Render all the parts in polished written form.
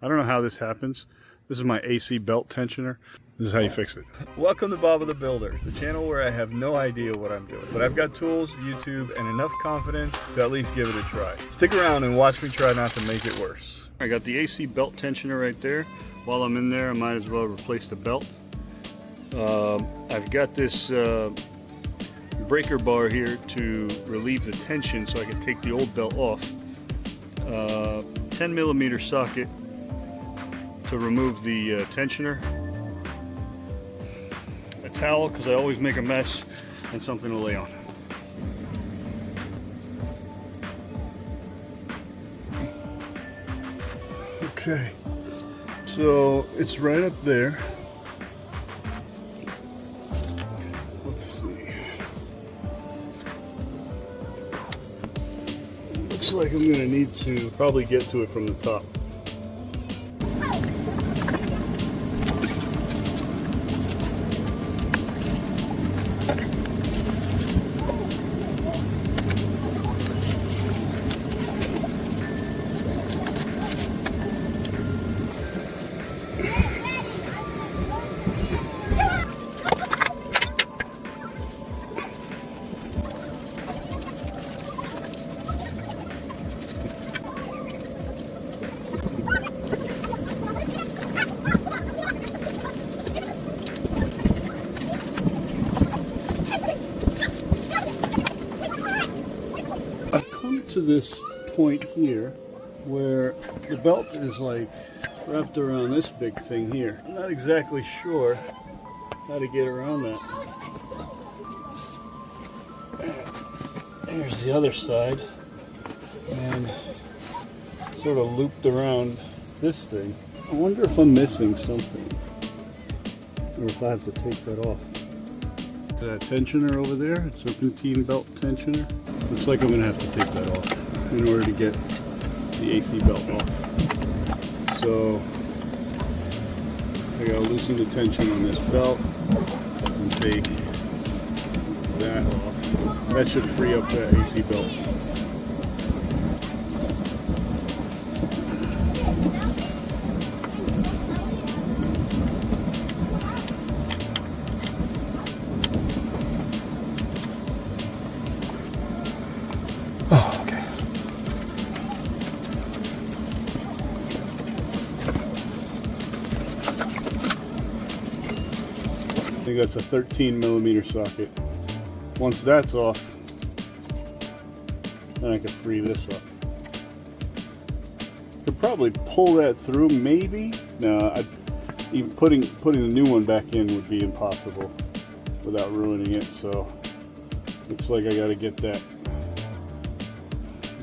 I don't know how this happens. This is my AC belt tensioner. This is how you fix it. Welcome to Bob the Builder, the channel where I have no idea what I'm doing. But I've got tools, YouTube, and enough confidence to at least give it a try. Stick around and watch me try not to make it worse. I got the AC belt tensioner right there. While I'm in there, I might as well replace the belt. I've got this breaker bar here to relieve the tension so I can take the old belt off. 10 millimeter socket to remove the tensioner. A towel, because I always make a mess, and something to lay on. Okay, so it's right up there. Let's see. Looks like I'm gonna need to probably get to it from the top. To this point here where the belt is like wrapped around this big thing here. I'm not exactly sure how to get around that. There's the other side, and sort of looped around this thing. I wonder if I'm missing something, or if I have to take that off. That tensioner over there, serpentine belt tensioner. Looks like I'm going to have to take that off in order to get the AC belt off. So I got to loosen the tension on this belt and take that off. That should free up that AC belt. I think that's a 13 millimeter socket. Once that's off, then I can free this up. Could probably pull that through, maybe. No, even putting the new one back in would be impossible without ruining it. So looks like I got to get that.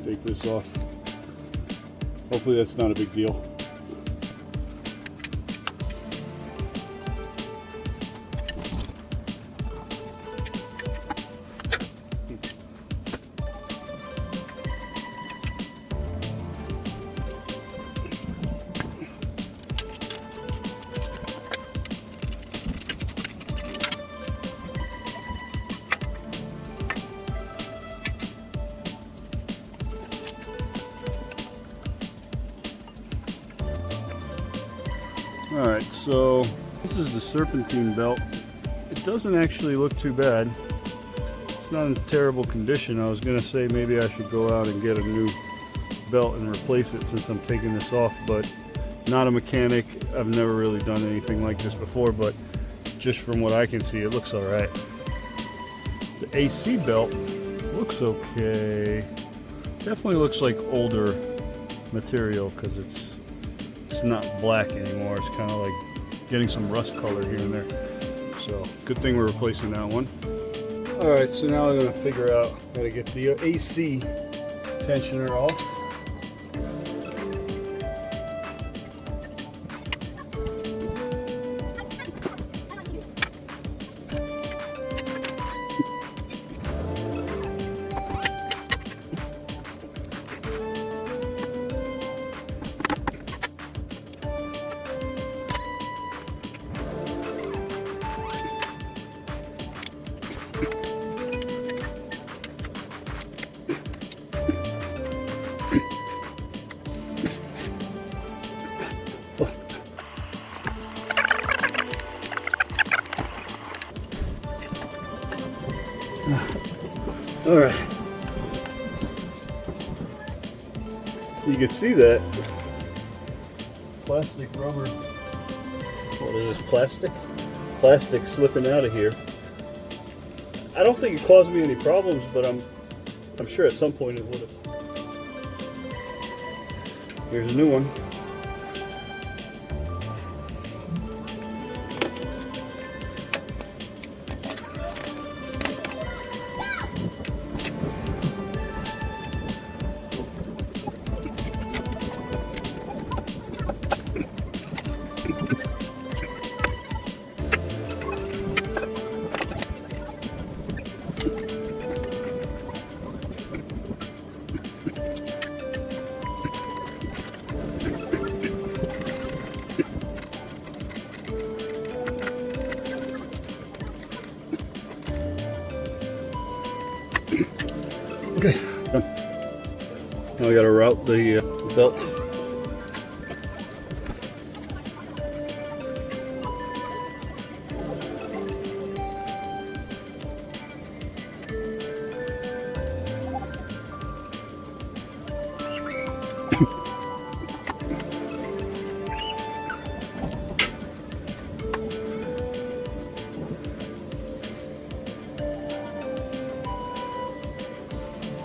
Take this off. Hopefully that's not a big deal. Alright, so this is the serpentine belt. It doesn't actually look too bad. It's not in terrible condition. I was going to say maybe I should go out and get a new belt and replace it since I'm taking this off, but not a mechanic. I've never really done anything like this before, but just from what I can see, it looks alright. The AC belt looks okay. Definitely looks like older material because it's not black anymore. It's kind of like getting some rust color here and there. So good thing we're replacing that one. Alright, so now I'm going to figure out how to get the AC tensioner off. All right. You can see that plastic rubber. What is this, plastic? Plastic slipping out of here. I don't think it caused me any problems, but I'm sure at some point it would have. Here's a new one. Okay, done. Now I gotta route the belt.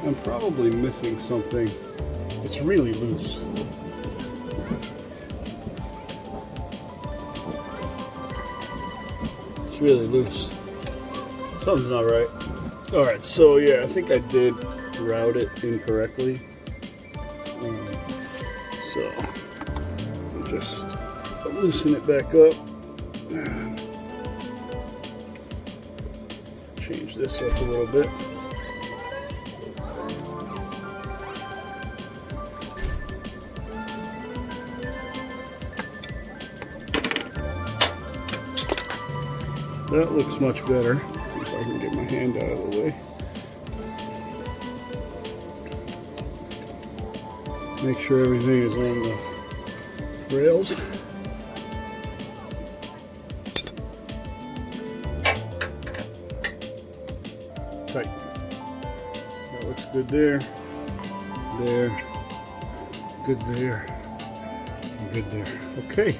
I'm probably missing something. It's really loose. It's really loose. Something's not right. Alright, so yeah, I think I did route it incorrectly. So, I'll just loosen it back up. Change this up a little bit. That looks much better. If I can get my hand out of the way. Make sure everything is on the rails. Tight. That looks good there. There. Good there. Good there. Okay.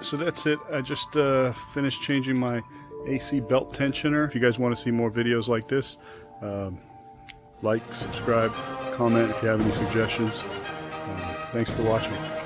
So that's it. I just finished changing my AC belt tensioner. If you guys want to see more videos like this, like, subscribe, comment if you have any suggestions. Thanks for watching.